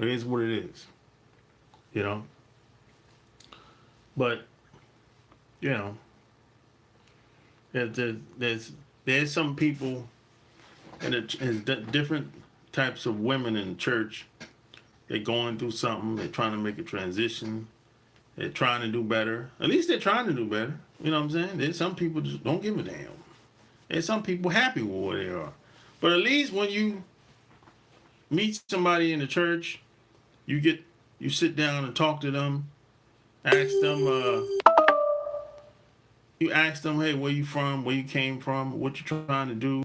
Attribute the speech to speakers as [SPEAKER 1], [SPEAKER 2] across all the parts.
[SPEAKER 1] It is what it is, you know. But you know, there's some people and different types of women in church. They're going through something. They're trying to make a transition. They're trying to do better. At least they're trying to do better. You know what I'm saying? There's some people just don't give a damn. There's some people happy with where they are. But at least when you meet somebody in the church, you sit down and talk to them, ask them, you ask them, hey, where you from, where you came from, what you trying to do,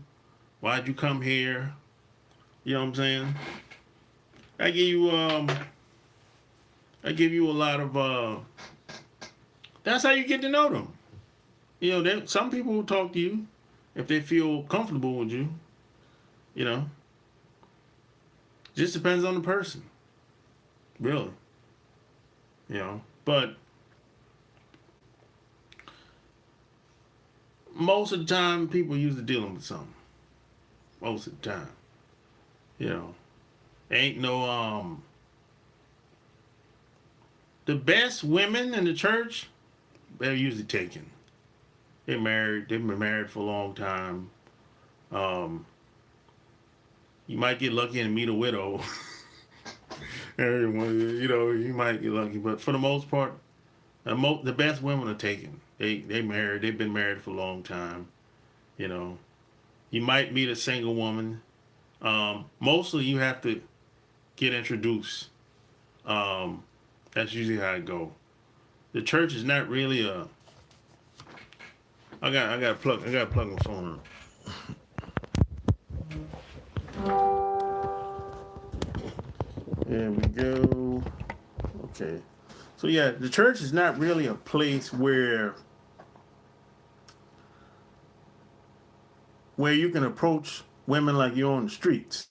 [SPEAKER 1] why'd you come here? You know what I'm saying? I give you I give you a lot of that's how you get to know them. You know, some people will talk to you if they feel comfortable with you. You know, just depends on the person, really. You know, but most of the time, people usually dealing with something. Most of the time, you know, ain't no the best women in the church. They're usually taken. They're married. They've been married for a long time. Um, you might get lucky and meet a widow. Everyone, you know, you might get lucky, but for the most part, the best women are taken. They married. They've been married for a long time. You know, you might meet a single woman. Mostly, you have to get introduced. Um, that's usually how it go. The church is not really a. I got to plug my phone in. There we go. Okay. So yeah, the church is not really a place where you can approach women like you're on the streets.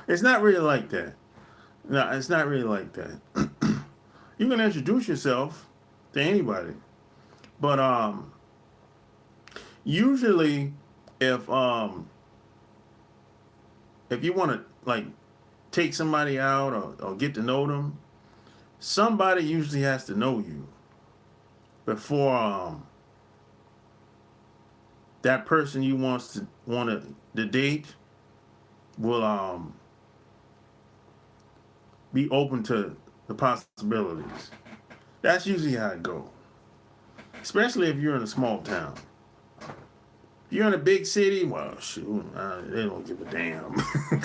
[SPEAKER 1] It's not really like that. No, it's not really like that. You can introduce yourself to anybody, but usually if if you want to like take somebody out or get to know them, somebody usually has to know you before that person you want to date will be open to the possibilities. That's usually how it goes. Especially if you're in a small town. If you're in a big city, well, shoot, they don't give a damn.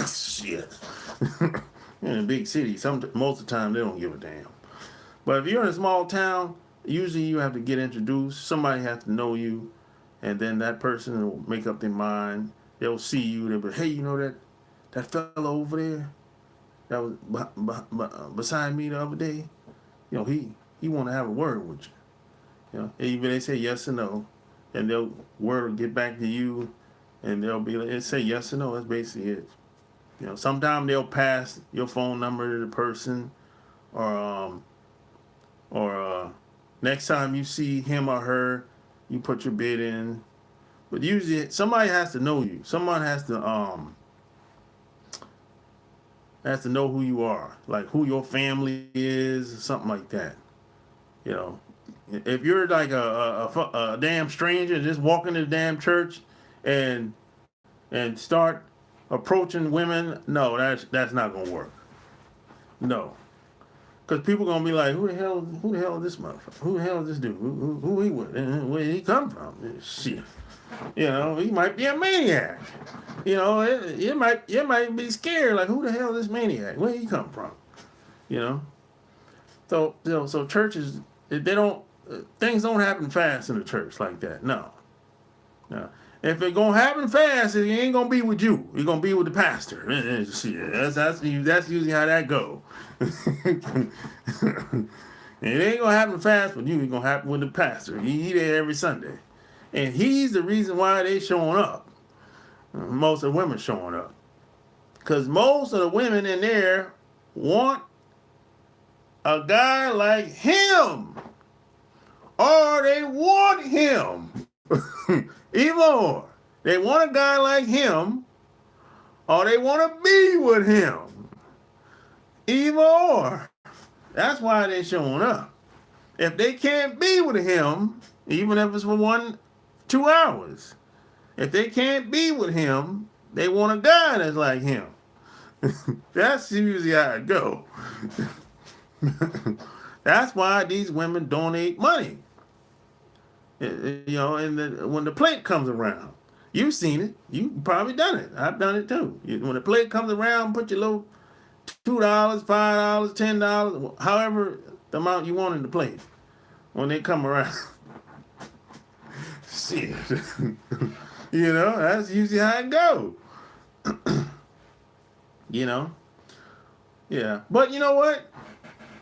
[SPEAKER 1] Shit. In a big city, most of the time they don't give a damn. But if you're in a small town, usually you have to get introduced. Somebody has to know you, and then that person will make up their mind. They'll see you. They'll be, hey, you know that fellow over there that was beside me the other day. You know, he want to have a word with you. You know, even they say yes or no, and they'll word will get back to you, and they'll be like, say yes or no. That's basically it. You know, sometimes they'll pass your phone number to the person, or next time you see him or her, you put your bid in. But usually somebody has to know you. Someone has to know who you are, like who your family is, something like that. You know, if you're like a damn stranger just walking to the damn church and start approaching women, no, that's not gonna work. No, because people gonna be like, who the hell is this motherfucker? Who the hell is this dude? Who he with? Where did he come from? Shit. You know, he might be a maniac. You know, you might be scared. Like, who the hell is this maniac? Where he come from? You know. So so churches, they don't things don't happen fast in the church like that. No. No. If it's gonna happen fast, it ain't gonna be with you. It's gonna be with the pastor. Shit, that's usually how that go. It ain't gonna happen fast with you. It's gonna happen with the pastor. He there every Sunday, and he's the reason why they showing up. Most of the women showing up, because most of the women in there want a guy like him, or they want him. Either or. They want a guy like him, or they want to be with him. Either or. That's why they're showing up. If they can't be with him, even if it's for 2 hours, if they can't be with him, they want a guy that's like him. That's usually how it go. That's why these women donate money. You know, and when the plate comes around, you've seen it. You've probably done it. I've done it too. When the plate comes around, put your little $2, $5, $10, however the amount you want in the plate. When they come around, shit. You know, that's usually how it goes. You know, yeah. But you know what?